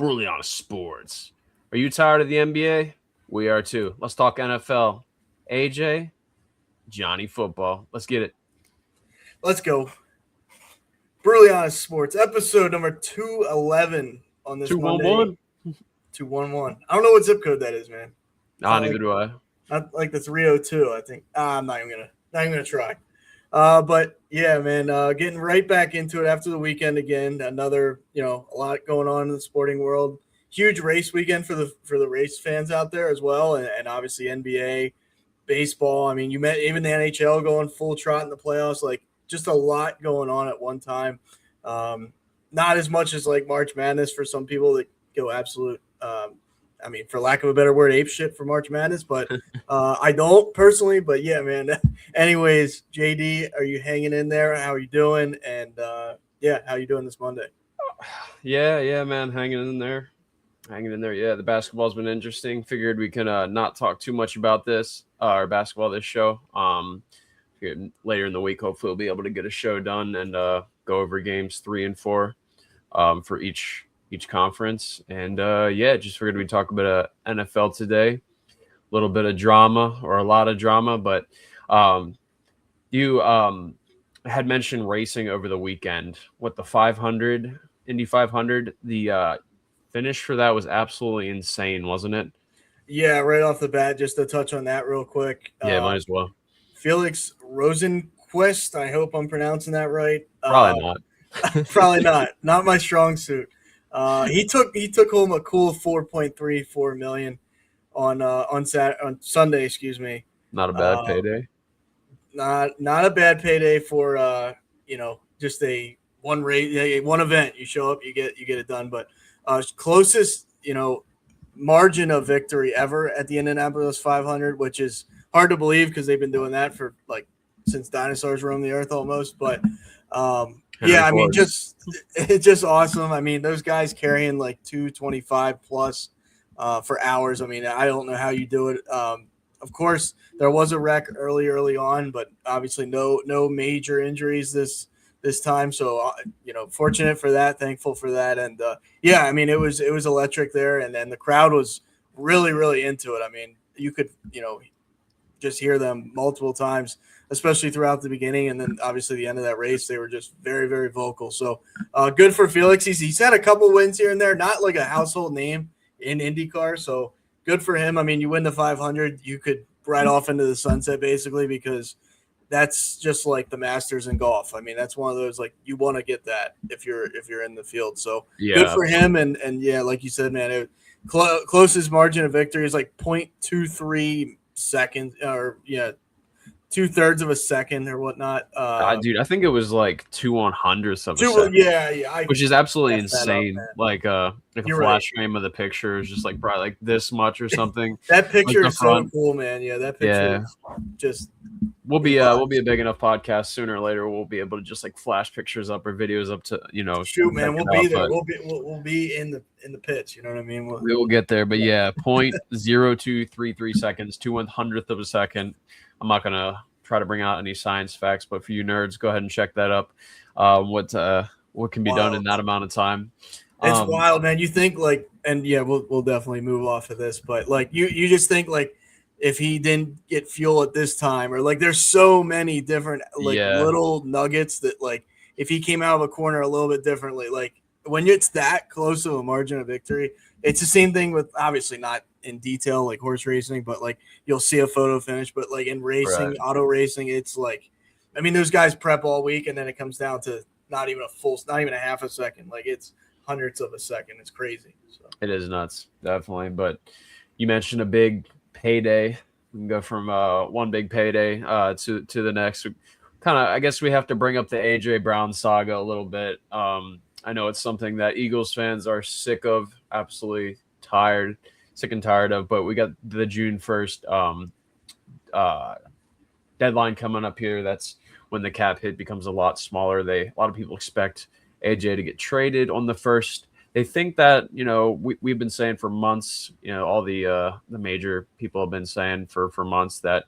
Brutally honest sports. Are you tired of the NBA? We are too. Let's talk NFL. AJ, Johnny Football. Let's get it. Let's go. Brutally Honest Sports, episode number 211 on this Monday. 211. 211. I don't know what zip code that is, man. Neither do I. Not like the 302, I think. I'm not even gonna try. But yeah, man, getting right back into it after the weekend again. Another, a lot going on in the sporting world. Huge race weekend for the race fans out there as well, and obviously NBA, baseball. I mean, you met even the NHL going full trot in the playoffs. Like, just a lot going on at one time. Not as much as like March Madness for some people that go absolute. I mean, for lack of a better word, ape shit for March Madness, but I don't personally. But yeah, man. Anyways, JD, are you hanging in there? How are you doing? And how you doing this Monday? Yeah, man, hanging in there. Yeah, the basketball's been interesting. Figured we can not talk too much about this or basketball this show. Later in the week, hopefully we'll be able to get a show done and go over games 3 and 4 for each conference. And just figured we'd talk about NFL today. A little bit of drama or a lot of drama, but you had mentioned racing over the weekend. What, the 500, Indy 500, the finish for that was absolutely insane, wasn't it? Yeah, right off the bat, just to touch on that real quick. Yeah, might as well. Felix Rosenquist, I hope I'm pronouncing that right. Probably not. Probably not. Not my strong suit. He took home a cool $4.34 million on Sunday. Excuse me. Not a bad payday. Not a bad payday for just a one race, one event. You show up, you get it done. But closest margin of victory ever at the Indianapolis 500, which is hard to believe because they've been doing that for like since dinosaurs roamed the earth almost. But I mean, it's just awesome. I mean, those guys carrying like 225 plus for hours. I mean, I don't know how you do it. Of course, there was a wreck early on, but obviously no major injuries this time. So fortunate for that, thankful for that, and I mean, it was electric there, and then the crowd was really into it. I mean, you could just hear them multiple times, especially throughout the beginning, and then obviously the end of that race, they were just very, very vocal. So good for Felix. He's had a couple wins here and there, not like a household name in IndyCar. So good for him. I mean, you win the 500, you could ride off into the sunset basically, because that's just like the Masters in golf. I mean, that's one of those, like, you want to get that if you're in the field. So good for him. And yeah, like you said, man, closest margin of victory is like 0.23 seconds, or 2/3 of a second or whatnot. Dude, I think it was like 2/100ths of a second. Yeah. Which is absolutely insane. If a You're flash frame of the picture is just like probably like this much or something. That picture is so cool, man. Yeah, that picture is just. We'll be a big enough podcast sooner or later. We'll be able to just like flash pictures up or videos up to Shoot, man, we'll be there. We'll be in the pits. You know what I mean? We will get there, but yeah, 0.0233 seconds, 2/100th of a second. I'm not gonna try to bring out any science facts, but for you nerds, go ahead and check that up. What can be done in that amount of time? It's wild, man. You think like, and yeah, we'll definitely move off of this, but like you just think like, if he didn't get fuel at this time, or like there's so many different little nuggets that like if he came out of a corner a little bit differently, like when it's that close of a margin of victory, it's the same thing with, obviously not in detail like horse racing, but like you'll see a photo finish, but like in racing, auto racing, it's like, I mean, those guys prep all week and then it comes down to not even a half a second. Like it's hundredths of a second. It's crazy. So it is nuts, definitely. But you mentioned a big payday. We can go from one big payday to the next. Kind of, I guess we have to bring up the AJ Brown saga a little bit. I know it's something that Eagles fans are sick of, absolutely sick and tired of. But we got the June 1st deadline coming up here. That's when the cap hit becomes a lot smaller. A lot of people expect AJ to get traded on the 1st. They think that, we've been saying for months, all the major people have been saying for months that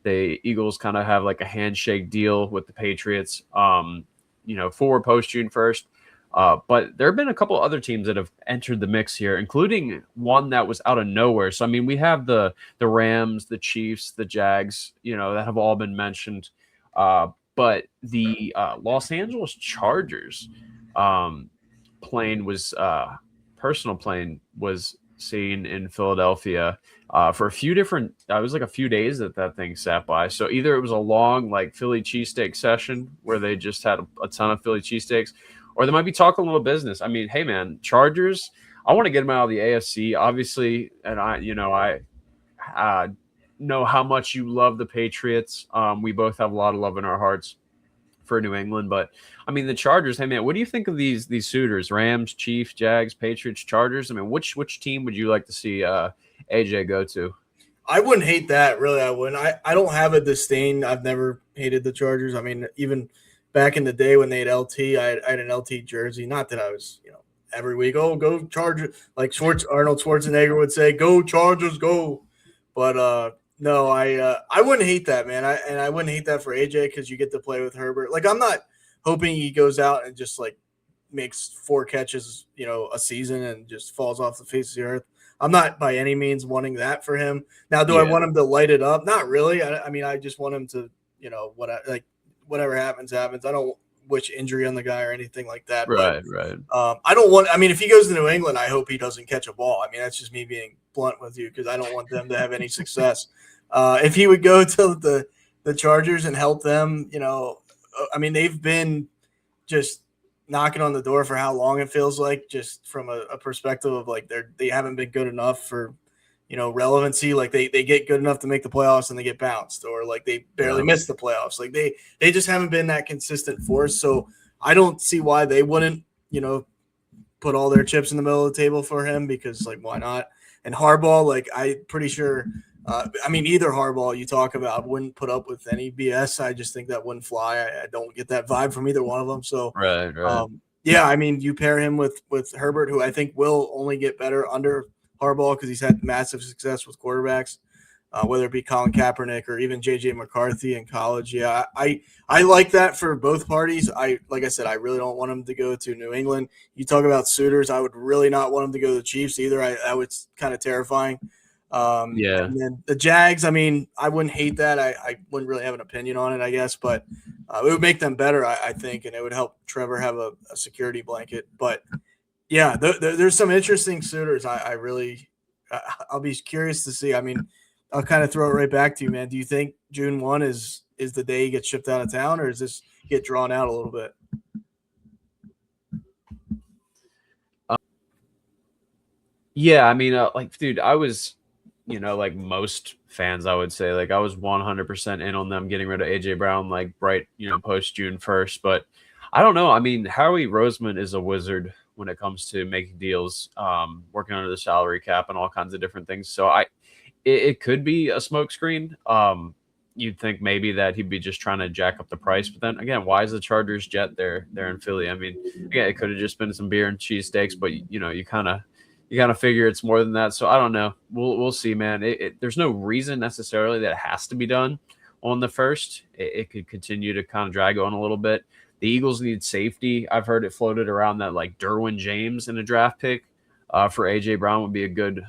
the Eagles kind of have like a handshake deal with the Patriots, for post June 1st. But there have been a couple other teams that have entered the mix here, including one that was out of nowhere. So I mean, we have the Rams, the Chiefs, the Jags, that have all been mentioned. But the Los Angeles Chargers um, plane was personal plane was seen in Philadelphia for a few different. It was like a few days that thing sat by. So either it was a long like Philly cheesesteak session where they just had a ton of Philly cheesesteaks, or they might be talking a little business. I mean, hey man, Chargers. I want to get them out of the AFC, obviously, and I know how much you love the Patriots. We both have a lot of love in our hearts for New England, but I mean the Chargers. Hey man, what do you think of these suitors? Rams, Chiefs, Jags, Patriots, Chargers. I mean, which team would you like to see AJ go to? I wouldn't hate that. Really, I wouldn't. I don't have a disdain. I've never hated the Chargers. I mean, even back in the day when they had LT, I had an LT jersey. Not that I was, every week, oh, go Chargers. Like Arnold Schwarzenegger would say, go Chargers, go. But no, I wouldn't hate that, man. I wouldn't hate that for AJ because you get to play with Herbert. Like, I'm not hoping he goes out and just like makes 4 catches, a season and just falls off the face of the earth. I'm not by any means wanting that for him. Now, do I Yeah, want him to light it up? Not really. I mean, I just want him to, whatever happens, happens. I don't wish injury on the guy or anything like that. But right. I don't want. I mean, if he goes to New England, I hope he doesn't catch a ball. I mean, that's just me being blunt with you because I don't want them to have any success. If he would go to the Chargers and help them, I mean, they've been just knocking on the door for how long it feels like, just from a perspective of like they haven't been good enough for relevancy. Like they get good enough to make the playoffs and they get bounced, or like they barely miss the playoffs. Like they just haven't been that consistent force. So I don't see why they wouldn't put all their chips in the middle of the table for him, because like why not? And Harbaugh, like I'm pretty sure. I mean, either Harbaugh you talk about wouldn't put up with any BS. I just think that wouldn't fly. I don't get that vibe from either one of them. So, Right. yeah, I mean, you pair him with Herbert, who I think will only get better under Harbaugh because he's had massive success with quarterbacks, whether it be Colin Kaepernick or even JJ McCarthy in college. Yeah, I like that for both parties. Like I said, I really don't want him to go to New England. You talk about suitors, I would really not want him to go to the Chiefs either. I would kind of terrifying. Yeah. And then the Jags, I mean, I wouldn't hate that. I wouldn't really have an opinion on it, I guess, but it would make them better, I think, and it would help Trevor have a security blanket. But yeah, there's some interesting suitors. I'll be curious to see. I mean, I'll kind of throw it right back to you, man. Do you think June 1 is the day he gets shipped out of town, or does this get drawn out a little bit? Yeah, I mean, like, dude, I was, like most fans, I would say, like, I was 100% in on them getting rid of AJ Brown, like, right, post June 1st. But I don't know. I mean, Howie Roseman is a wizard when it comes to making deals, working under the salary cap and all kinds of different things. So it could be a smokescreen. You'd think maybe that he'd be just trying to jack up the price, but then again, why is the Chargers jet there? They're in Philly. I mean, again, it could have just been some beer and cheesesteaks, but you kind of figure it's more than that. So I don't know. We'll see, man. There's no reason necessarily that it has to be done on the first. It could continue to kind of drag on a little bit. The Eagles need safety. I've heard it floated around that like Derwin James in a draft pick for AJ Brown would be a good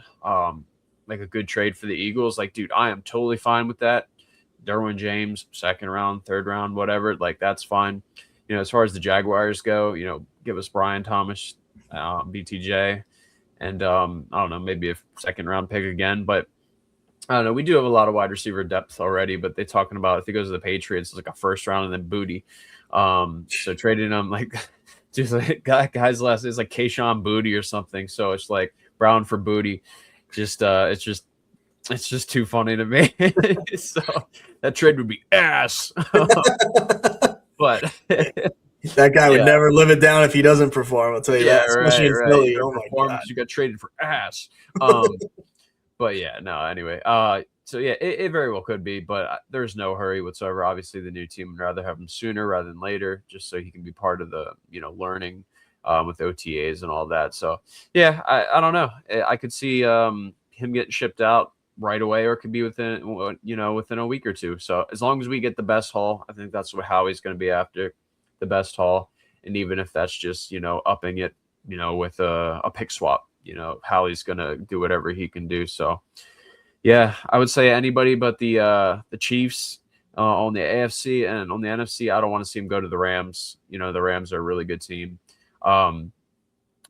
trade for the Eagles. Like, dude, I am totally fine with that. Derwin James, second round, third round, whatever. Like, that's fine. As far as the Jaguars go, give us Brian Thomas, BTJ. And I don't know, maybe a second round pick again. But I don't know. We do have a lot of wide receiver depth already, but they're talking about if he goes to the Patriots, it's like a first round and then Booty. So trading them like just like guys last is like Kayshawn Booty or something. So it's like Brown for Booty. It's just too funny to me. So that trade would be ass. But that guy would yeah. never live it down if he doesn't perform. I'll tell you that. Especially in Philly. Your Oh my performance, god. you got traded for ass. But yeah, no. Anyway, so yeah, it very well could be, but there's no hurry whatsoever. Obviously, the new team would rather have him sooner rather than later, just so he can be part of the learning with OTAs and all that. So yeah, I don't know. I could see him getting shipped out right away, or it could be within a week or two. So as long as we get the best haul, I think that's what Howie's going to be after, the best haul. And even if that's just, upping it, with a pick swap, Howie's going to do whatever he can do. So, yeah, I would say anybody but the Chiefs on the AFC, and on the NFC, I don't want to see him go to the Rams. The Rams are a really good team.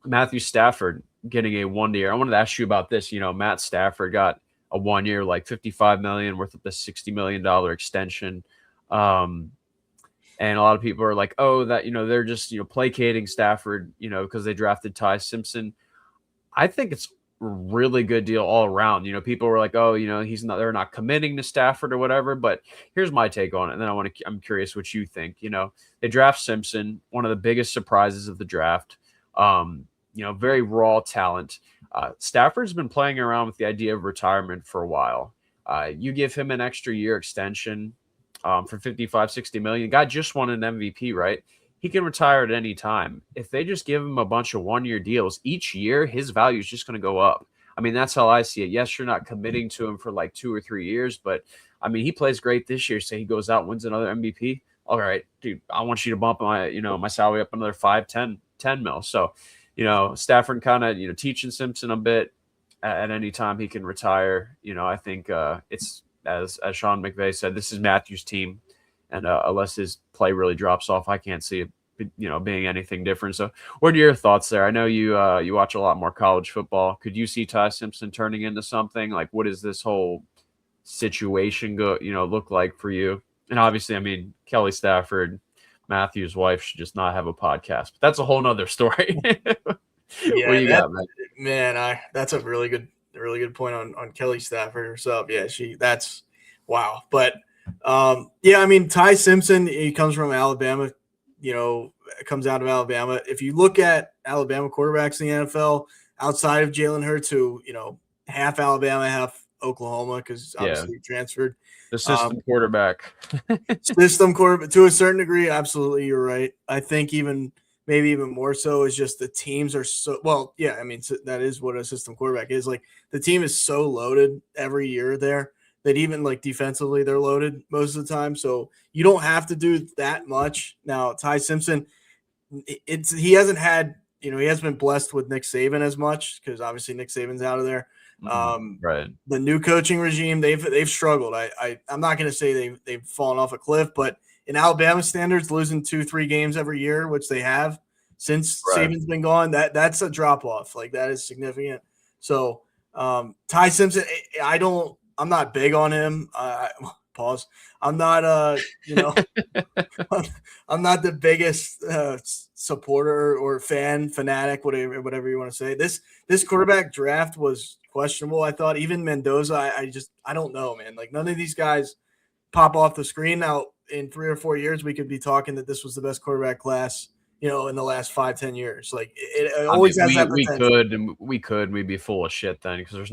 Matthew Stafford getting a 1 year. I wanted to ask you about this. Matt Stafford got a 1 year, like $55 million worth of the $60 million extension. And a lot of people are like, oh, that, they're just, placating Stafford, because they drafted Ty Simpson. I think it's a really good deal all around. People were like, oh, they're not committing to Stafford or whatever. But here's my take on it. And then I'm curious what you think. They draft Simpson, one of the biggest surprises of the draft. Very raw talent. Stafford's been playing around with the idea of retirement for a while. You give him an extra year extension for 55, 60 million. The guy just won an MVP, right? He can retire at any time. If they just give him a bunch of 1 year deals, each year his value is just going to go up. I mean, that's how I see it. Yes, you're not committing to him for like 2 or 3 years, but I mean, he plays great this year. Say he goes out, wins another MVP. All right, dude, I want you to bump my salary up another 5, 10 mil. So, Stafford kind of, teaching Simpson a bit at any time he can retire. I think it's, as Sean McVay said, this is Matthew's team. And unless his play really drops off, I can't see it, being anything different. So what are your thoughts there? I know you watch a lot more college football. Could you see Ty Simpson turning into something? Like, what does this whole situation look like for you? And obviously, I mean, Kelly Stafford, Matthew's wife, should just not have a podcast. But that's a whole nother story. Yeah, what you got, man? That's a really good point on Kelly Stafford herself. Yeah, that's wow. But yeah, I mean, Ty Simpson, he comes from Alabama, comes out of Alabama. If you look at Alabama quarterbacks in the NFL outside of Jalen Hurts, who, half Alabama, half Oklahoma, because obviously he transferred. The system quarterback. System quarterback, to a certain degree, absolutely, you're right. I think maybe even more so is just the teams are so – well, yeah, I mean, that is what a system quarterback is. Like, the team is so loaded every year there that even like defensively they're loaded most of the time. So you don't have to do that much. Now, Ty Simpson, he hasn't had, he hasn't been blessed with Nick Saban as much because obviously Nick Saban's out of there. Right. The new coaching regime, they've struggled. I'm not going to say they've fallen off a cliff, but in Alabama standards, losing 2-3 games every year, which they have since Saban's been gone, that's a drop off. Like, that is significant. So Ty Simpson, I'm not big on him. Pause. I'm not, I'm not the biggest supporter or fanatic, whatever you want to say. This quarterback draft was questionable. I thought even Mendoza. I don't know, man. Like, none of these guys pop off the screen. Now, in 3 or 4 years, we could be talking that this was the best quarterback class, in the last 5-10 years. Like, it always has that potential. We'd be full of shit then, because there's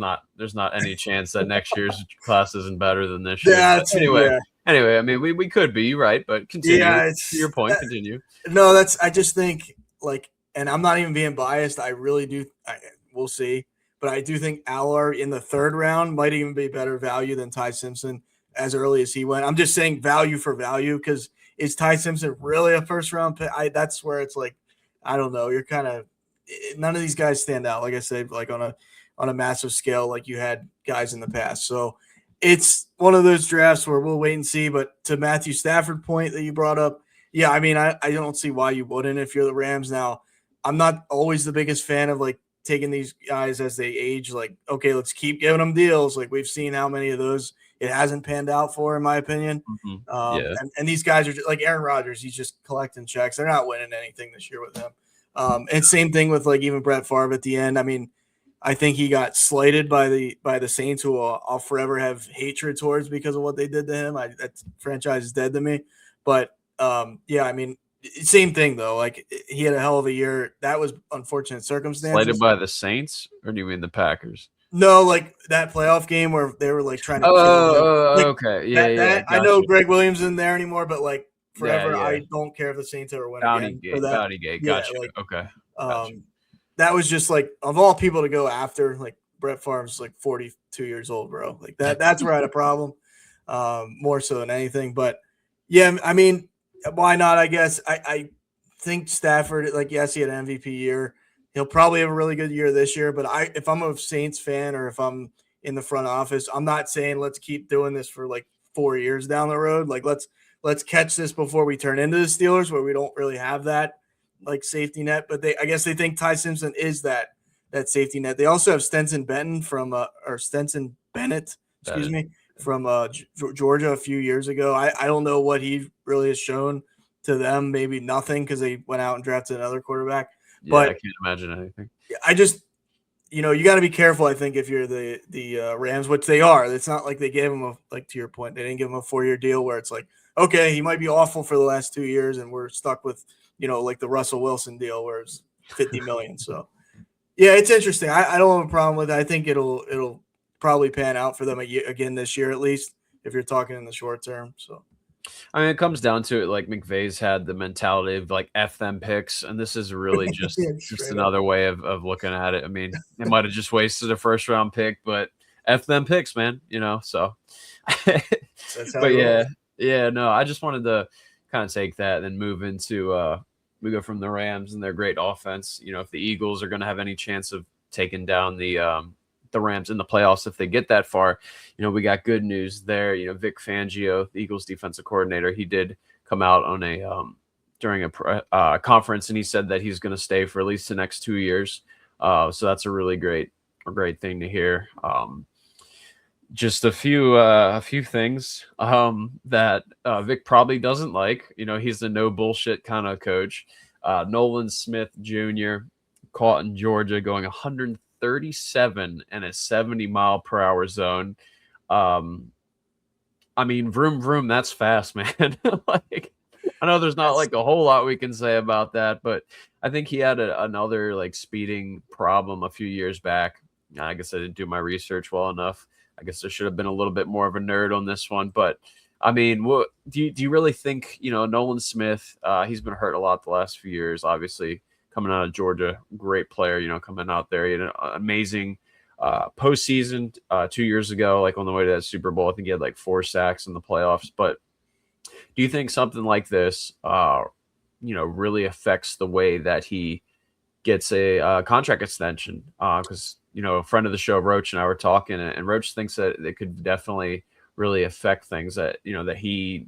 not any chance that next year's class isn't better than this year. Yeah, anyway, I mean, we could be right, but continue. Yeah, to your point, continue. No, I just think, like, and I'm not even being biased. I really do. We'll see, but I do think Aller in the 3rd round might even be better value than Ty Simpson as early as he went. I'm just saying value for value, because is Ty Simpson really a 1st round pick? That's where it's like, I don't know. You're kind of, none of these guys stand out, like I said, like on a massive scale, like you had guys in the past. So it's one of those drafts where we'll wait and see. But to Matthew Stafford point that you brought up, yeah, I mean, I don't see why you wouldn't if you're the Rams. Now, I'm not always the biggest fan of like taking these guys as they age. Like, okay, let's keep giving them deals. Like, we've seen how many of those it hasn't panned out for, in my opinion. And these guys are just, like Aaron Rodgers. He's just collecting checks. They're not winning anything this year with him. And same thing with like even Brett Favre at the end. I mean, I think he got slighted by the Saints, who I'll forever have hatred towards because of what they did to him. That franchise is dead to me. But yeah, I mean, same thing though. Like, he had a hell of a year. That was unfortunate circumstances. Slighted by the Saints, or do you mean the Packers? No, like that playoff game where they were like trying to. Okay, yeah. Gotcha. I know Greg Williams isn't there anymore, but like forever, I don't care if the Saints ever win again. Bountygate, gotcha. Yeah, like, okay. Gotcha. That was just like, of all people to go after, like Brett Favre's like 42 years old, bro. Like that's where I had a problem, more so than anything. But yeah, I mean, why not? I guess think Stafford, like, yes, he had an MVP year. He'll probably have a really good year this year. But if I'm a Saints fan or if I'm in the front office, I'm not saying let's keep doing this for like 4 years down the road. Like, let's catch this before we turn into the Steelers, where we don't really have that like safety net. But I guess they think Ty Simpson is that safety net. They also have Stenson Bennett, excuse me, from Georgia a few years ago. I don't know what he really has shown to them. Maybe nothing, because they went out and drafted another quarterback. Yeah, but I can't imagine anything. I just, you got to be careful. I think if you're the Rams, which they are, it's not like they gave him to your point, they didn't give him a 4-year deal where it's like, okay, he might be awful for the last 2 years, and we're stuck with like the Russell Wilson deal where it's $50 million. So yeah, it's interesting. I don't have a problem with it. I think it'll probably pan out for them again this year, at least if you're talking in the short term. So. I mean, it comes down to it. Like, McVay's had the mentality of like F them picks, and this is really just another way of looking at it. I mean, they might have just wasted a first round pick, but F them picks, man. So. But yeah, no. I just wanted to kind of take that and then move into we go from the Rams and their great offense. If the Eagles are going to have any chance of taking down the Rams in the playoffs, if they get that far, we got good news there. Vic Fangio, the Eagles defensive coordinator, he did come out on during a conference, and he said that he's going to stay for at least the next 2 years. So that's a really great thing to hear. Just a few things that Vic probably doesn't like. He's the no bullshit kind of coach. Nolan Smith Jr. caught in Georgia going 137 in a 70-mile-per-hour zone. I mean, vroom vroom, that's fast, man. Like, I know there's not like a whole lot we can say about that, but I think he had another like speeding problem a few years back. I guess I didn't do my research well enough. I guess I should have been a little bit more of a nerd on this one, but I mean, what do you really think? Nolan Smith, he's been hurt a lot the last few years, obviously. Coming out of Georgia, great player, coming out there. He had an amazing postseason 2 years ago, like on the way to that Super Bowl. I think he had like 4 sacks in the playoffs. But do you think something like this, really affects the way that he gets a contract extension? Because, a friend of the show, Roach, and I were talking, and Roach thinks that it could definitely really affect things that, that he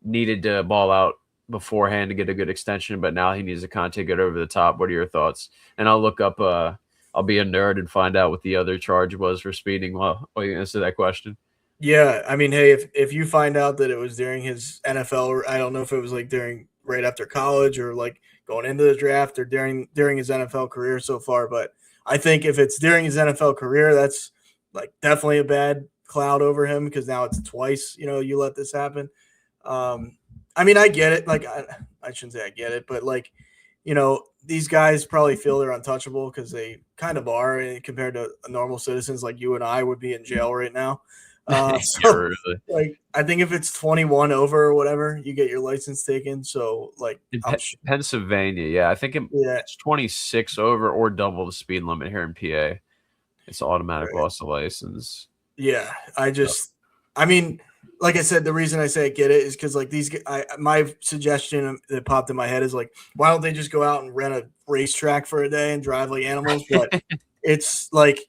needed to ball out beforehand to get a good extension, but now he needs to kind of take it over the top. What are your thoughts? And I'll look up, I'll be a nerd and find out what the other charge was for speeding while you answer that question. Yeah, I mean, hey, if you find out that it was during his NFL, or I don't know if it was like right after college or like going into the draft or during his NFL career so far, but I think if it's during his NFL career, that's like definitely a bad cloud over him, because now it's twice, you let this happen. I mean, I get it. Like, I shouldn't say I get it, but like, these guys probably feel they're untouchable because they kind of are, compared to normal citizens like you and I would be in jail right now. So, like, I think if it's 21 over or whatever, you get your license taken. So, like, Pennsylvania, yeah, I think it's 26 over or double the speed limit here in PA. It's automatic loss of license. Yeah, I mean, like I said, the reason I say I get it is because like my suggestion that popped in my head is like, why don't they just go out and rent a racetrack for a day and drive like animals? But it's like,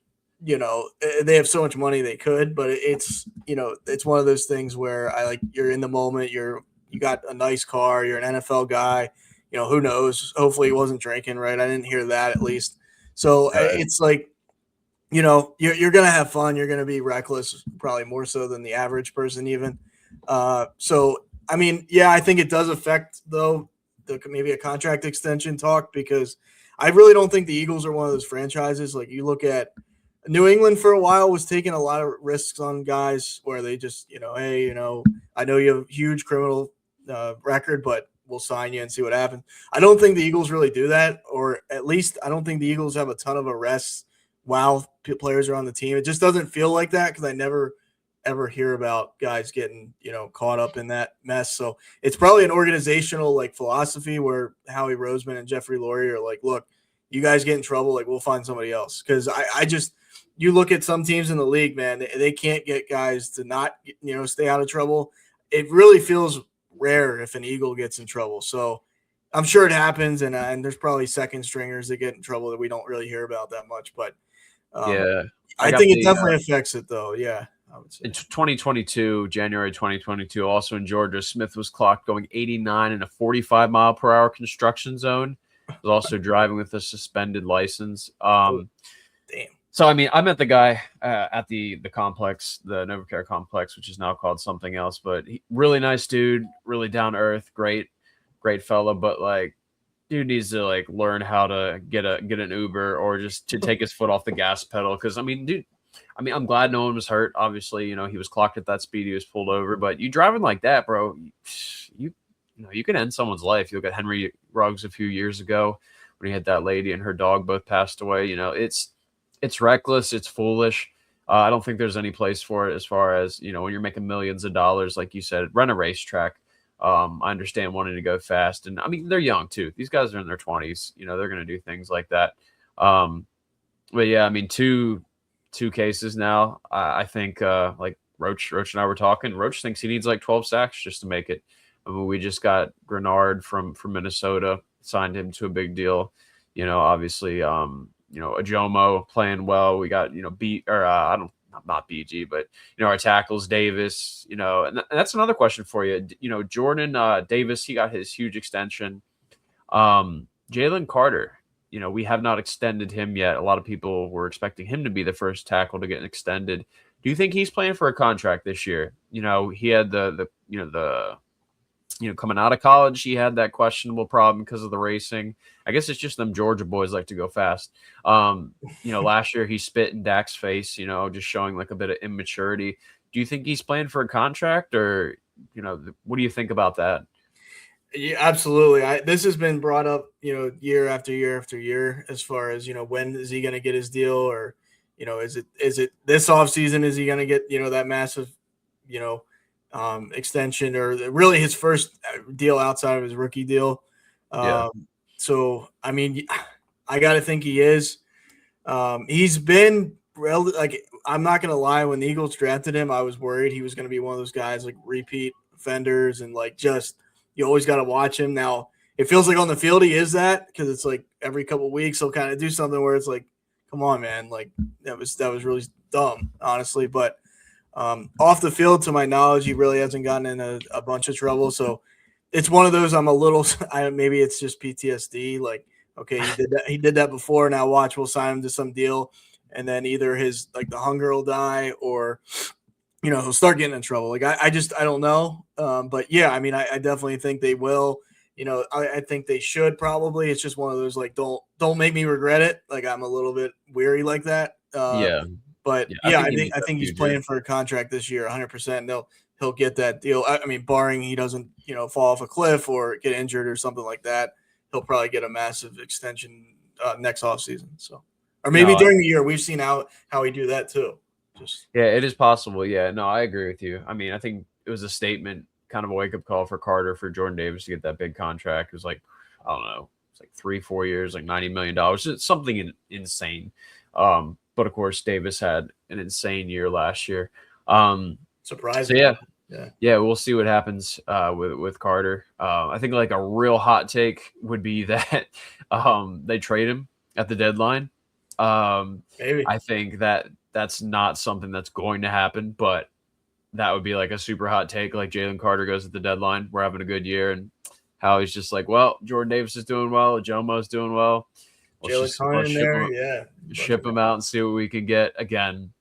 they have so much money they could, but it's one of those things where you're in the moment, you got a nice car, you're an NFL guy, who knows? Hopefully he wasn't drinking, right? I didn't hear that, at least. So it's like, you're going to have fun. You're going to be reckless, probably more so than the average person even. So, I mean, yeah, I think it does affect, though, maybe a contract extension talk, because I really don't think the Eagles are one of those franchises. Like, you look at New England for a while was taking a lot of risks on guys where they just, hey, I know you have a huge criminal record, but we'll sign you and see what happens. I don't think the Eagles really do that, or at least I don't think the Eagles have a ton of arrests while players are on the team. It just doesn't feel like that, because I never ever hear about guys getting caught up in that mess. So it's probably an organizational like philosophy where Howie Roseman and Jeffrey Lurie are like, look, you guys get in trouble, like we'll find somebody else. Because I just, you look at some teams in the league, man, they can't get guys to not stay out of trouble. It really feels rare if an Eagle gets in trouble. So I'm sure it happens, and there's probably second stringers that get in trouble that we don't really hear about that much. But Yeah, I I got think it the definitely affects it, though. Yeah, I would say. in 2022, January 2022, also in Georgia, Smith was clocked going 89 in a 45-mile-per-hour construction zone. Was also driving with a suspended license. Oh, damn. So I mean, I met the guy at the complex, the NovaCare complex, which is now called something else. But really nice dude, really down to earth, great fella. But like, dude needs to like learn how to get an Uber or just to take his foot off the gas pedal. Because I mean, dude, I mean, I'm glad no one was hurt. Obviously, you know, he was clocked at that speed, he was pulled over. But you driving like that, bro, you know, you can end someone's life. You look at Henry Ruggs a few years ago when he had that lady and her dog both passed away. You know, it's reckless, it's foolish. I don't think there's any place for it as far as, you know, when you're making millions of dollars, like you said, rent a racetrack. I understand wanting to go fast, and I mean they're young too. These guys are in their 20s. You know, they're going to do things like that. Um, but yeah, I mean two cases now. I think like Roach and I were talking. Roach thinks he needs like 12 sacks just to make it. I mean, we just got Grenard from Minnesota, signed him to a big deal. You know, obviously, you know, Ajomo playing well. We got, you know, I don't, not BG, but you know, our tackles Davis. You know, and that's another question for you. You know, Jordan Davis, he got his huge extension. Jalen Carter, you know, we have not extended him yet. A lot of people were expecting him to be the first tackle to get extended. Do you think he's playing for a contract this year? You know, he had the coming out of college, he had that questionable problem because of the racing. I guess it's just them Georgia boys like to go fast. You know, last year he spit in Dak's face, you know, just showing like a bit of immaturity. Do you think he's playing for a contract, or, you know, what do you think about that? Yeah, absolutely. This has been brought up, you know, year after year after year, as far as, you know, when is he going to get his deal, or, you know, is it this offseason? Is he going to get, you know, that massive, you know, extension, or really his first deal outside of his rookie deal? Yeah. So, I mean, I got to think he is. He's been like, I'm not going to lie. When the Eagles drafted him, I was worried he was going to be one of those guys like repeat offenders, and like just you always got to watch him. Now it feels like on the field he is that, because it's like every couple of weeks he'll kind of do something where it's like, come on, man, like that was really dumb, honestly. But off the field, to my knowledge, he really hasn't gotten in a bunch of trouble. So it's one of those, I'm a little, maybe it's just PTSD. Like, okay, he did that before. Now watch, we'll sign him to some deal, and then either his like the hunger will die, or you know, he'll start getting in trouble. Like I don't know. But yeah, I mean, I definitely think they will. You know, I think they should probably. It's just one of those like, don't make me regret it. Like I'm a little bit weary like that. Yeah. But Yeah. yeah, He needs I that think he's future. playing for a contract this year, 100%. He'll get that deal. I mean, barring he doesn't, you know, fall off a cliff or get injured or something like that, he'll probably get a massive extension next offseason. So, or maybe No, during the year, we've seen how he do that too. Just yeah, it is possible. Yeah, no, I agree with you. I mean, I think it was a statement, kind of a wake up call for Carter, for Jordan Davis to get that big contract. It was like, I don't know, it's like 3, 4 years, like $90 million. It's something insane. But of course, Davis had an insane year last year. So surprising. yeah, Yeah. yeah, we'll see what happens with Carter. I think like a real hot take would be that they trade him at the deadline. Maybe. I think that that's not something that's going to happen, but that would be like a super hot take. Like Jalen Carter goes at the deadline, we're having a good year, and Howie's just like, well, Jordan Davis is doing well, Jomo's doing well. Jalen Carter Let's in there. Yeah. ship him out and see what we can get. Again,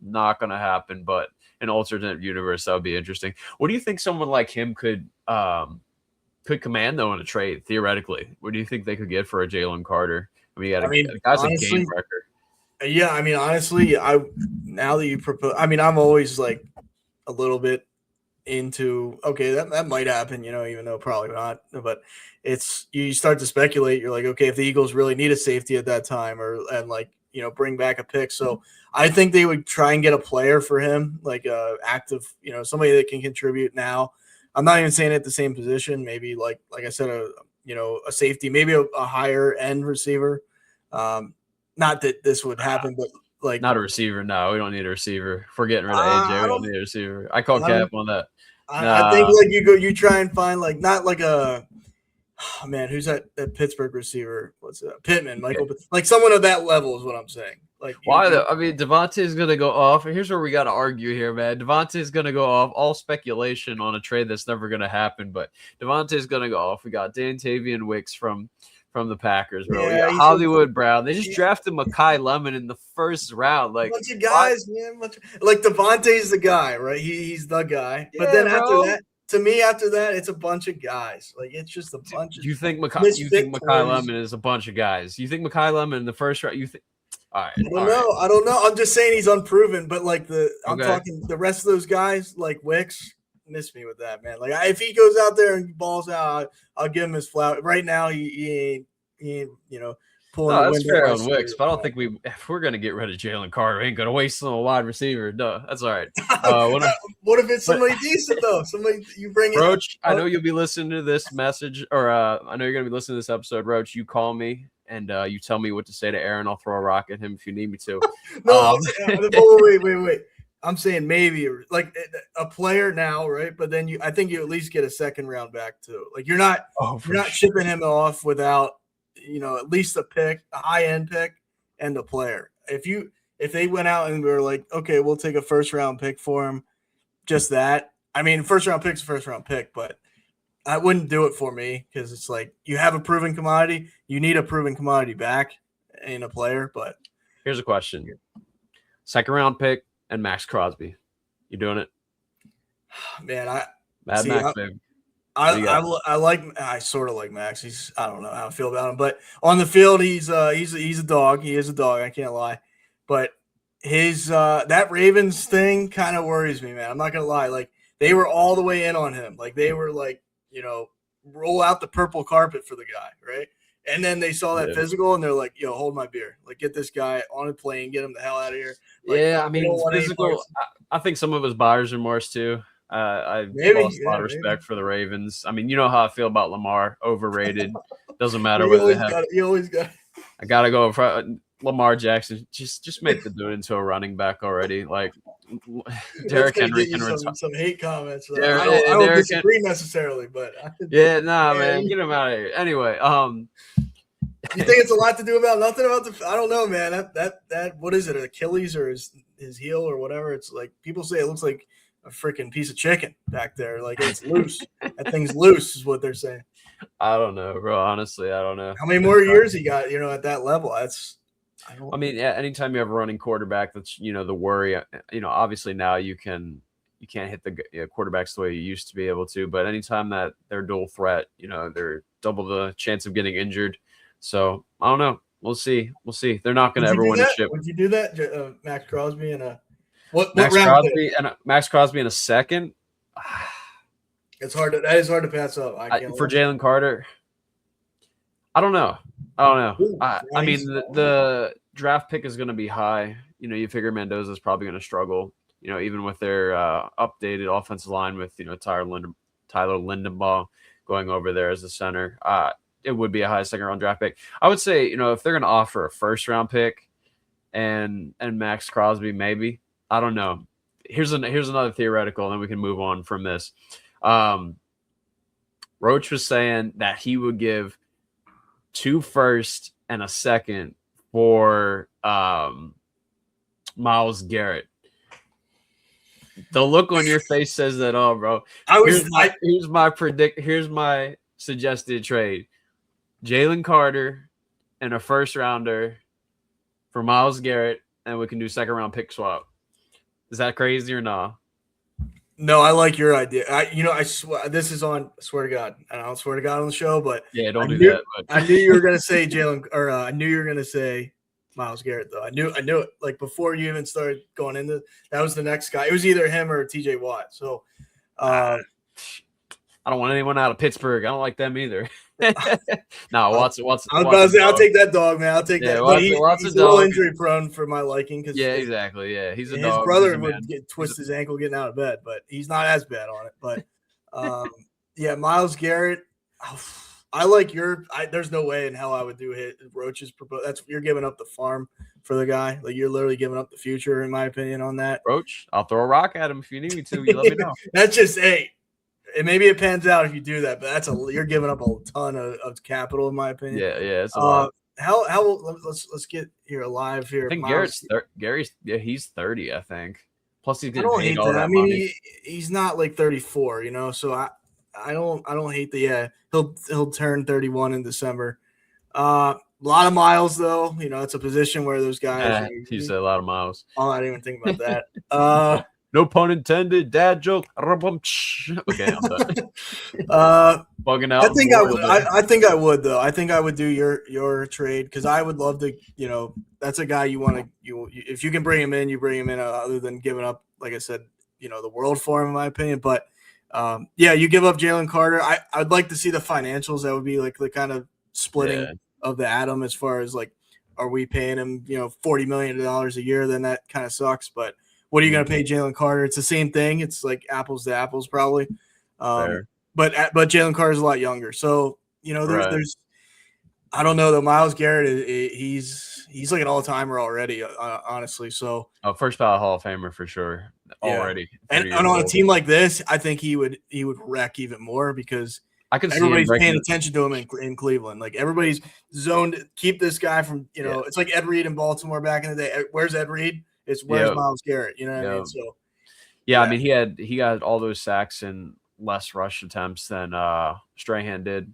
not going to happen, but an alternate universe that would be interesting. What do you think someone like him could command though in a trade theoretically? What do you think they could get for a Jalen Carter? I mean, a guy's a game Honestly, record. yeah. I mean, honestly, now that you propose, I mean, I'm always like a little bit into, okay, that might happen, you know, even though probably not. But it's, you start to speculate. You're like, okay, if the Eagles really need a safety at that time, and like, you know, bring back a pick. So I think they would try and get a player for him, like active, you know, somebody that can contribute now. I'm not even saying at the same position. Maybe like I said, a safety, maybe a higher end receiver. Um, Not that this would happen, but like Not a receiver. No, we don't need a receiver. If we're getting rid of AJ, I we don't don't need a receiver. I call I don't Cap on that. I think Nah, like you try and find like not like a Oh, man, who's that Pittsburgh receiver? What's that? Pittman, Michael, like someone of that level is what I'm saying. Like, why though? I mean, Devontae's gonna go off. Here's where we got to argue here, man. Devontae's gonna go off. All speculation on a trade that's never gonna happen, but Devontae's gonna go off. We got Tavian Wicks from the Packers, bro. Yeah, we got Hollywood Brown. They just drafted Mekhi Lemon in the first round. Like, bunch of guys, man. Like Devontae's the guy, right? He's the guy. But then after that, to me, after that, it's a bunch of guys. Like, it's just a bunch of. You think Mekhi Lemon is a bunch of guys? You think Mekhi Lemon in the first round? You think? All right. I don't know. I'm just saying he's unproven. But like I'm talking the rest of those guys, like Wicks. Miss me with that, man. Like if he goes out there and balls out, I'll give him his flower. Right now, he ain't pulling. No, that's fair on Wicks, but I don't think if we're gonna get rid of Jalen Carter, we ain't gonna waste on a wide receiver. No, that's all right. What if it's somebody decent though? Somebody you bring in. Roach, I know you'll be listening to this message, or I know you're gonna be listening to this episode. Roach, you call me and you tell me what to say to Aaron. I'll throw a rock at him if you need me to. No, wait. I'm saying maybe like a player now, right? But then I think you at least get a second round back too. Like you're not shipping him off without at least a pick, a high end pick, and a player. If they went out and were like, okay, we'll take a first round pick for him, just that. I mean, first round pick's a first round pick, but I wouldn't do it for me because it's like you have a proven commodity, you need a proven commodity back in a player. But here's a question: second round pick and Max Crosby. You doing it? Man, Max, baby. I sort of like Max. I don't know how I feel about him, but on the field, he's a dog. He is a dog. I can't lie. But his that Ravens thing kind of worries me, man. I'm not gonna lie. Like they were all the way in on him. Like they were like, roll out the purple carpet for the guy, right? And then they saw that physical, and they're like, "Yo, hold my beer. Like, get this guy on a plane, get him the hell out of here." Like, I mean, physical. I think some of his buyer's remorse too. I lost a lot of respect for the Ravens. I mean, you know how I feel about Lamar, overrated. Doesn't matter whether they have. You always got. I gotta go in front. Lamar Jackson, just make the dude into a running back already. Like Derrick Henry can retire. Some hate comments. I don't disagree necessarily, but man, get him out of here. Anyway, you think it's a lot to do about nothing about the? I don't know, man. That what is it? Achilles or his heel or whatever? It's like people say it looks like a freaking piece of chicken back there. Like it's loose. That thing's loose is what they're saying. I don't know, bro. Honestly, I don't know. How many more years he got? At that level, I mean, anytime you have a running quarterback, that's the worry. Obviously now you can't hit the quarterbacks the way you used to be able to. But anytime that they're dual threat, they're double the chance of getting injured. So I don't know. We'll see. They're not going to ever win a chip. Would you do that, Max Crosby in a Max Crosby in a second? That is hard to pass up. For Jalen Carter. I don't know. I mean, the draft pick is going to be high. You figure Mendoza's probably going to struggle. Even with their updated offensive line with Tyler Lindenbaugh going over there as the center. It would be a high second round draft pick. I would say, if they're going to offer a first round pick and Max Crosby, maybe. I don't know. Here's another theoretical, and then we can move on from this. Roach was saying that he would give 2 firsts and a second for Myles Garrett. The look on your face says that all, bro. Here's my suggested trade. Jalen Carter and a first rounder for Myles Garrett, and we can do second round pick swap. Is that crazy or not? No, I like your idea. I swear this is on. Swear to God, I don't swear to God on the show, but yeah, don't do that. But. I knew you were gonna say Jalen, or I knew you were gonna say Myles Garrett. Though I knew it. Like before you even started going into that was the next guy. It was either him or T.J. Watt. So, I don't want anyone out of Pittsburgh. I don't like them either. No, Watson. I'll take that dog, man. I'll take that. He's a little injury prone for my liking. Exactly. Yeah, he's a dog. His brother would twist his ankle getting out of bed, but he's not as bad on it. But Myles Garrett. I like there's no way in hell I would do Roach's proposal. You're giving up the farm for the guy. Like you're literally giving up the future, in my opinion, on that. Roach, I'll throw a rock at him if you need me to. You let me know. That's just maybe it pans out if you do that, but you're giving up a ton of capital, in my opinion. Yeah, it's a lot. How let's get here alive I here, think Miles. Gary's he's 30, I think. Plus he's I getting don't paid hate all that. I that mean, money. he's not like 34, so I don't hate the he'll turn 31 in December. A lot of miles though. It's a position where those guys. He said a lot of miles. Oh, I didn't even think about that. No pun intended. Dad joke. Okay, I'm done. Bugging I out think I Memorial would. Day. I think I would though. I think I would do your trade because I would love to. That's a guy you want to. If you can bring him in, you bring him in. Other than giving up, like I said, the world for him, in my opinion. But you give up Jalen Carter. I'd like to see the financials. That would be like the kind of splitting of the atom as far as like, are we paying him $40 million a year? Then that kind of sucks. But what are you going to pay Jalen Carter? It's the same thing. It's like apples to apples, probably. Fair. But Jalen Carter's a lot younger, so Right. there's I don't know though. Myles Garrett, he's like an all timer already, honestly. So First ballot Hall of Famer for sure. Already, and on a team like this, I think he would wreck even more because I can see everybody's paying attention to him in Cleveland. Like everybody's zoned. Keep this guy from It's like Ed Reed in Baltimore back in the day. Where's Ed Reed? It's where's Myles Garrett. You know what I mean? So I mean he got all those sacks and less rush attempts than Strahan did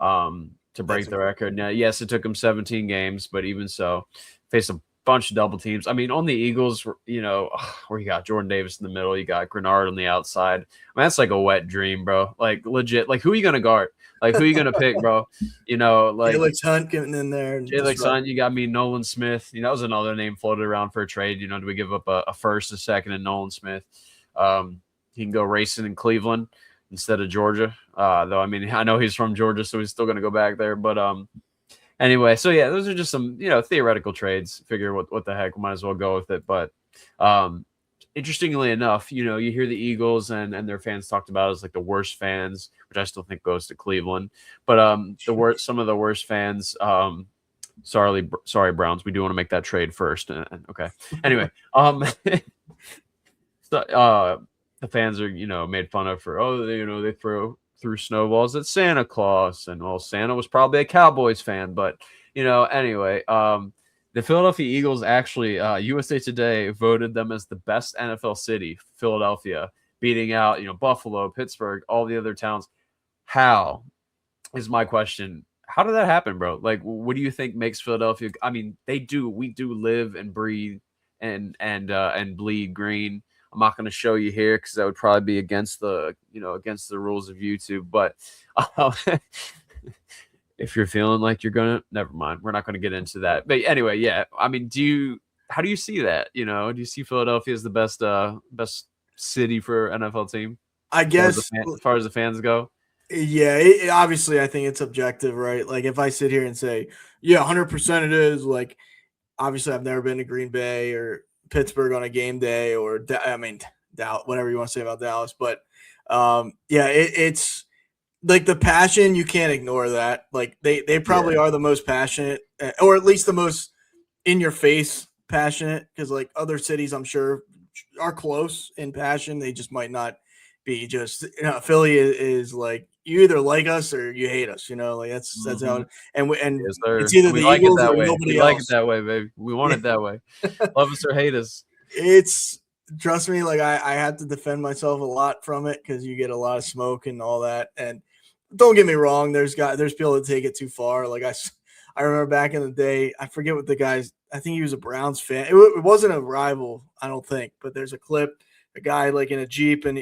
to break the record. Now, yes, it took him 17 games, but even so, faced a bunch of double teams. I mean, on the Eagles, where you got Jordan Davis in the middle, you got Grenard on the outside. I mean, that's like a wet dream, bro. Like legit. Like who are you gonna guard? Like who are you gonna pick, bro? Like Alex Hunt getting in there. Alex Hunt, you got me Nolan Smith. That was another name floated around for a trade. Do we give up a first, a second, and Nolan Smith? He can go racing in Cleveland instead of Georgia. Though, I mean, I know he's from Georgia, so he's still going to go back there. But anyway, so yeah, those are just some, theoretical trades. Figure what the heck, we might as well go with it. But interestingly enough, you hear the Eagles and their fans talked about as like the worst fans, which I still think goes to Cleveland. But some of the worst fans. Sorry, Browns. We do want to make that trade first. Okay. Anyway, so, the fans are, made fun of for, they threw snowballs at Santa Claus. And, well, Santa was probably a Cowboys fan. But, anyway, the Philadelphia Eagles actually, USA Today voted them as the best NFL city, Philadelphia, beating out, Buffalo, Pittsburgh, all the other towns. How is my question? How did that happen, bro? Like, what do you think makes Philadelphia? I mean, we do live and breathe and bleed green. I'm not going to show you here because that would probably be against the rules of YouTube. But if you're feeling like you're gonna, never mind. We're not going to get into that. But anyway, yeah. I mean, how do you see that? Do you see Philadelphia as the best city for NFL team? I guess as far as the fans go. Yeah, obviously, I think it's objective, right? Like if I sit here and say, yeah, 100% it is. Like, obviously, I've never been to Green Bay or Pittsburgh on a game day, or Dallas, whatever you want to say about Dallas. But it's like the passion. You can't ignore that. Like they probably are the most passionate, or at least the most in your face passionate. Because like other cities, I'm sure are close in passion. They just might not be. Just Philly is like you either like us or you hate us. Like that's how. And yes, it's either the Eagles or nobody else. Like it that way, baby. We want it that way. Love us or hate us. Trust me, like I have to defend myself a lot from it because you get a lot of smoke and all that. And don't get me wrong, there's people that take it too far. Like I remember back in the day, I forget what the guy's. I think he was a Browns fan. It wasn't a rival, I don't think. But there's a clip, a guy like in a Jeep, and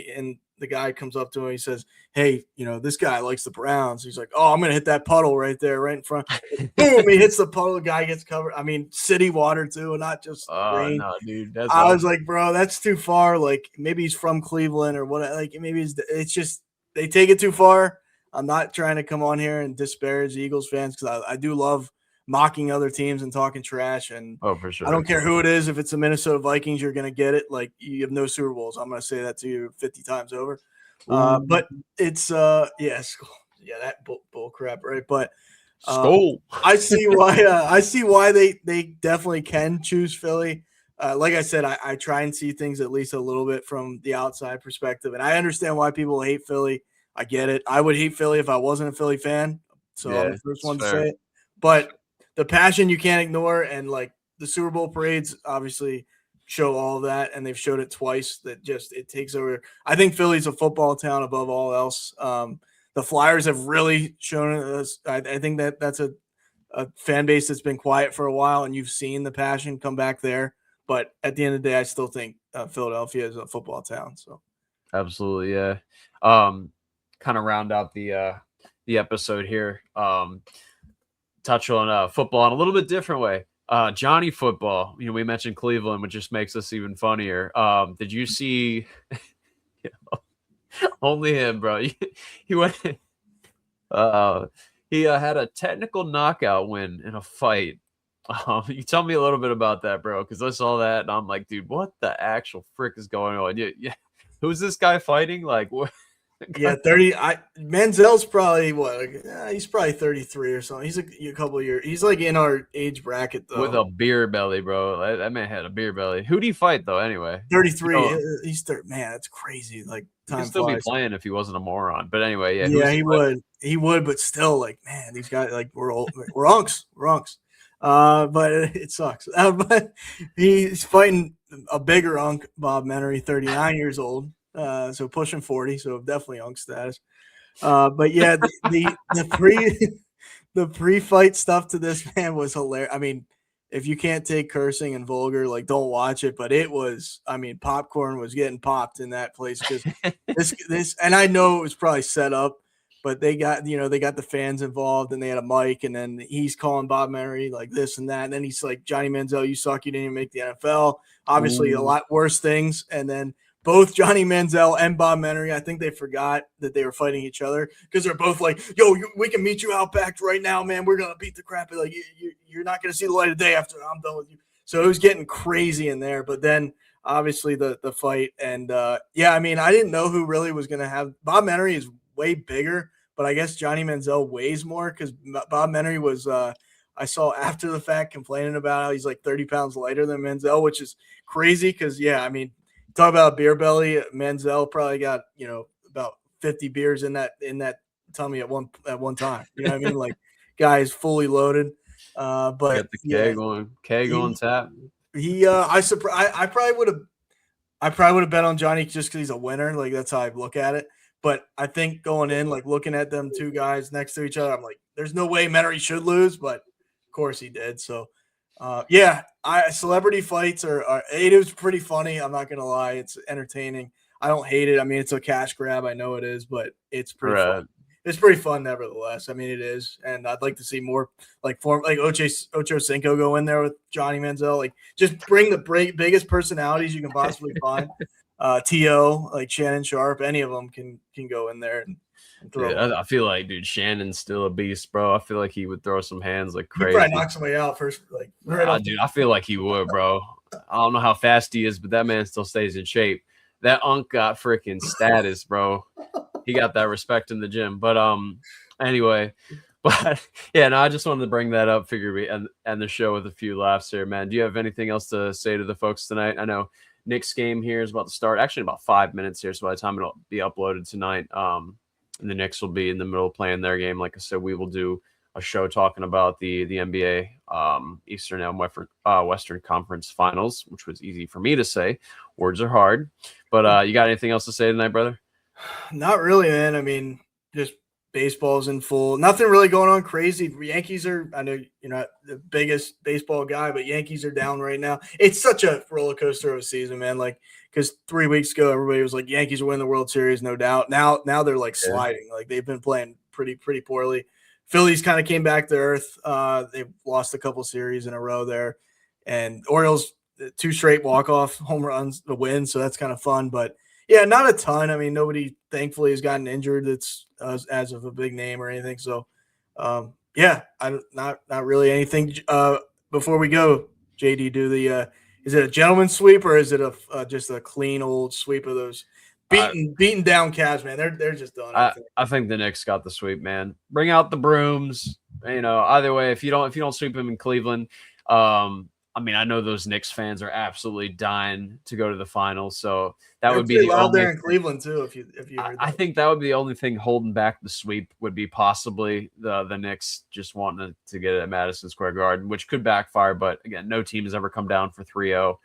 the guy comes up to him. He says, "Hey, this guy likes the Browns." He's like, "Oh, I'm gonna hit that puddle right there, right in front." Boom! He hits the puddle. The guy gets covered. I mean, city water too, not just rain. No, dude. I was like, bro, that's too far. Like maybe he's from Cleveland or what? Like maybe it's just they take it too far. I'm not trying to come on here and disparage Eagles fans because I do love mocking other teams and talking trash. And for sure, I don't care who it is. If it's the Minnesota Vikings, you're going to get it. Like you have no Super Bowls. I'm going to say that to you 50 times over. But it's that bull crap, right? But I see why they definitely can choose Philly. Like I said, I try and see things at least a little bit from the outside perspective, and I understand why people hate Philly. I get it. I would hate Philly if I wasn't a Philly fan, so I'm Yeah, the first it's one to fair. say it. But the passion you can't ignore, and like the Super Bowl parades obviously show all of that, and they've showed it twice. That just it takes over. I think Philly's a football town above all else. The Flyers have really shown us. I think that's a fan base that's been quiet for a while, and you've seen the passion come back there. But at the end of the day, I still think Philadelphia is a football town. So Absolutely, yeah. Kind of round out the episode here. Touch on football in a little bit different way. Johnny football. We mentioned Cleveland, which just makes this even funnier. Did you see? Only him, bro. He went. Uh, he had a technical knockout win in a fight. You tell me a little bit about that, bro, because I saw that and I'm like, dude, what the actual frick is going on? Yeah. Who's this guy fighting? Like, what? yeah, 30. Manziel's probably what? He's probably 33 or something. He's a couple of years. He's like in our age bracket With though. a beer belly, bro. That man had a beer belly. Who'd he fight though? Anyway, 33. He's man. That's crazy. Like he could time still be flies. playing if he wasn't a moron. But anyway, yeah. Yeah, Who's he he fighting? would. He would, but still, like, man, these guys, like, we're old, we're unks, we're unks. But it sucks. But he's fighting a bigger unk, Bob Menery, 39 years old, so pushing 40, so definitely unk status. But yeah, the pre the pre-fight stuff to this man was hilarious. I mean, if you can't take cursing and vulgar, like, don't watch it. But it was, I mean, popcorn was getting popped in that place because this, and I know it was probably set up, but they got the fans involved and they had a mic, and then he's calling Bob Murray like this and that, and then he's like, Johnny Manziel, you suck, you didn't even make the NFL. Obviously, a Ooh. lot worse things, and then both Johnny Manziel and Bob Menery, I think they forgot that they were fighting each other because they're both like, "Yo, we can meet you out back right now, man. We're gonna beat the crap. Like you're not gonna see the light of day after I'm done with you." So it was getting crazy in there. But then obviously the fight, and yeah, I mean, I didn't know who really was gonna have. Bob Menery is way bigger, but I guess Johnny Manziel weighs more because Bob Menery was. I saw after the fact complaining about how he's like 30 pounds lighter than Manziel, which is crazy because, yeah, I mean, talk about beer belly. Manziel probably got, about 50 beers in that tummy at one time. You know what I mean? Like, guy is fully loaded. But Got the yeah, keg on he tap. I probably would have bet on Johnny just because he's a winner. Like, that's how I look at it. But I think going in, like, looking at them two guys next to each other, I'm like, there's no way Menery should lose, but of course he did. So yeah, celebrity fights it was pretty funny. I'm not gonna lie, it's entertaining. I don't hate it. I mean, it's a cash grab. I know it is, but it's pretty fun. Right. It's pretty fun, nevertheless. I mean, it is, and I'd like to see more like Ocho Cinco go in there with Johnny Manziel. Like, just bring the biggest personalities you can possibly find. To like Shannon Sharp, any of them can go in there and throw. Dude, I feel like, dude, Shannon's still a beast, bro. I feel like he would throw some hands like He probably crazy. knock somebody out first, like right off. Dude, I feel like he would, bro. I don't know how fast he is, but that man still stays in shape. That Unk got freaking status, bro. He got that respect in the gym. But anyway, but yeah, no, I just wanted to bring that up. Figure we end the show with a few laughs here, man. Do you have anything else to say to the folks tonight? I know Nick's game here is about to start. Actually, about 5 minutes here. So by the time it'll be uploaded tonight, and the Knicks will be in the middle of playing their game. Like I said, we will do a show talking about the NBA Eastern and Western Conference Finals, which was easy for me to say. Words are hard. But you got anything else to say tonight, brother? Not really, man. I mean, just baseball's in full. Nothing really going on crazy. Yankees are, I know you're not the biggest baseball guy, but Yankees are down right now. It's such a roller coaster of a season, man. Like, because 3 weeks ago, everybody was like, Yankees will win the World Series, no doubt. Now they're like sliding. Like, they've been playing pretty poorly. Phillies kind of came back to earth. They've lost a couple series in a row there. And Orioles, 2 straight walk-off home runs to win, so that's kind of fun. But yeah, not a ton. I mean, nobody thankfully has gotten injured that's as of a big name or anything. So, yeah, not really anything. Before we go, JD, do the is it a gentleman's sweep or is it a just a clean old sweep of those beaten down Cavs, man? They're just done. I think the Knicks got the sweep, man. Bring out the brooms. Either way, if you don't sweep them in Cleveland, I mean, I know those Knicks fans are absolutely dying to go to the finals, so that They're would be pretty the loud only. there in Cleveland too. If you heard I that. think that would be the only thing holding back the sweep would be possibly the Knicks just wanting to get it at Madison Square Garden, which could backfire. But again, no team has ever come down for 3-0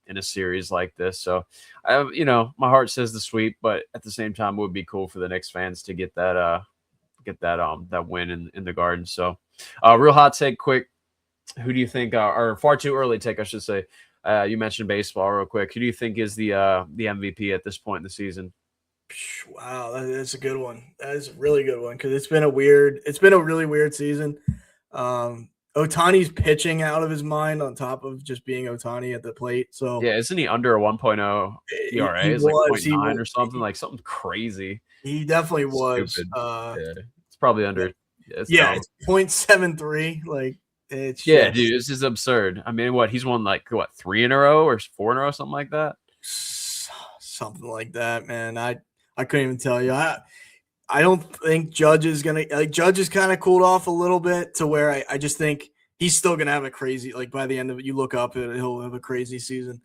in a series like this. So, my heart says the sweep, but at the same time, it would be cool for the Knicks fans to get that win in the Garden. So, real hot take, quick. Who do you think, or far too early take, I should say? You mentioned baseball real quick. Who do you think is the MVP at this point in the season? Wow, that's a good one. That is a really good one because it's been a really weird season. Otani's pitching out of his mind on top of just being Otani at the plate. So Yeah, isn't he under a 1.0 ERA? he Is like was point nine or something, like something crazy. he definitely was. Stupid. Yeah, it's probably under. Yeah, it's Yeah, dumb. it's .73. Like it's Yeah, just dude, this is absurd. I mean, he's won like 3 in a row or 4 in a row, something like that. something like that, man. I couldn't even tell you. I don't think Judge is gonna Judge is kind of cooled off a little bit to where I just think he's still gonna have a crazy, like by the end of it, you look up and he'll have a crazy season.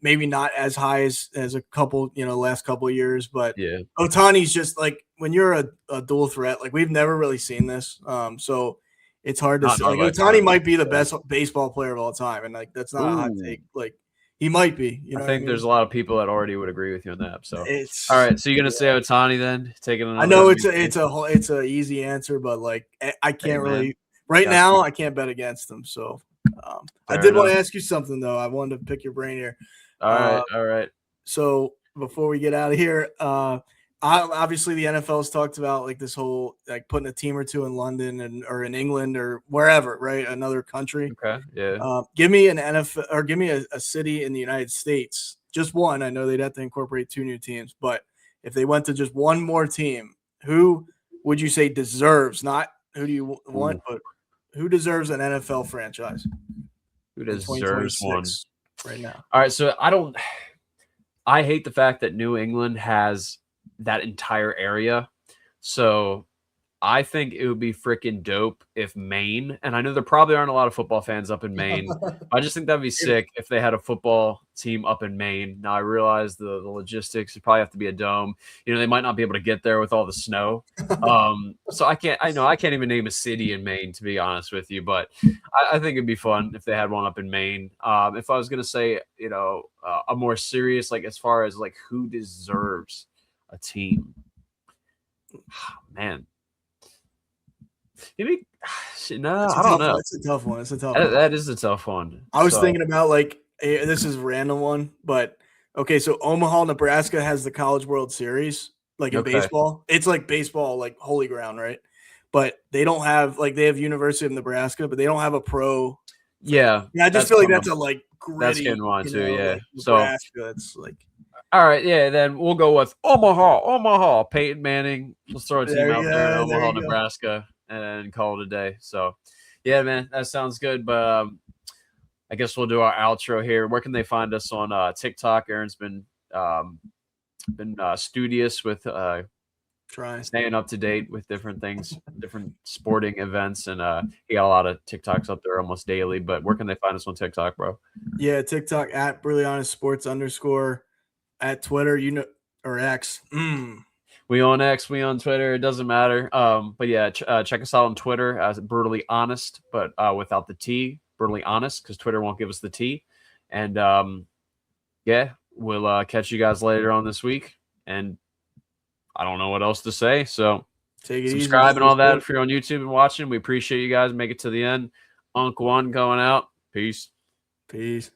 Maybe not as high as a couple, last couple of years, but Yeah. Otani's just like when you're a dual threat, like we've never really seen this. So it's hard to Not in say. our Like lifetime. Otani might be the best baseball player of all time, and like that's not a hot Ooh. take. Like he might be. You I know what I think mean? there's a lot of people that already would agree with you on that. So, all It's right. So you're gonna say Otani then, taking I another know MVP? it's a easy answer, but like I Hey can't man, really right gotta now. keep I can't bet against them. So I fair did want enough. to ask you something though. I wanted to pick your brain here. All Uh, right, all right. so before we get out of here, obviously the NFL's talked about like this whole like putting a team or two in London or in England or wherever, right? Another country. Okay, yeah. Give me an NFL or give me a city in the United States, just one. I know they'd have to incorporate 2 new teams, but if they went to just one more team, who would you say deserves? Not who do you want, Ooh, but who deserves an NFL franchise who in deserves one? 2026 right now? All right, so I hate the fact that New England has that entire area. So I think it would be freaking dope if Maine, and I know there probably aren't a lot of football fans up in Maine. I just think that'd be sick if they had a football team up in Maine. Now I realize the logistics would probably have to be a dome. They might not be able to get there with all the snow. So I know I can't even name a city in Maine, to be honest with you, but I think it'd be fun if they had one up in Maine. If I was gonna say, a more serious, like as far as like who deserves a team, man. Maybe no, I don't know. It's a tough one. It's a tough That, one. that is a tough one. I was So thinking about like this is a random one, but okay, so Omaha, Nebraska has the College World Series, like in okay, baseball. It's like baseball, like holy ground, right? But they don't have like they have University of Nebraska, but they don't have a pro. yeah, Yeah, I just that's feel like coming. that's a like That's gritty, getting one too. Yeah. like So Nebraska. It's like all right, yeah. Then we'll go with Omaha. Peyton Manning. Let's throw a team out there in there Omaha, you go. Nebraska, and call it a day. So, yeah, man, that sounds good. But I guess we'll do our outro here. Where can they find us on TikTok? Aaron's been studious with Trying. staying up to date with different things, different sporting events, and he got a lot of TikToks up there almost daily. But where can they find us on TikTok, bro? Yeah, TikTok at Really Honest Sports _ at Twitter, or X. We on X, we on Twitter. It doesn't matter. But yeah, check us out on Twitter as Brutally Honest, but without the T. Brutally Honest, because Twitter won't give us the T. And yeah, we'll catch you guys later on this week. And I don't know what else to say. So Take it subscribe easy. and all that if you're on YouTube and watching. We appreciate you guys. Make it to the end. Unc One going out. Peace. Peace.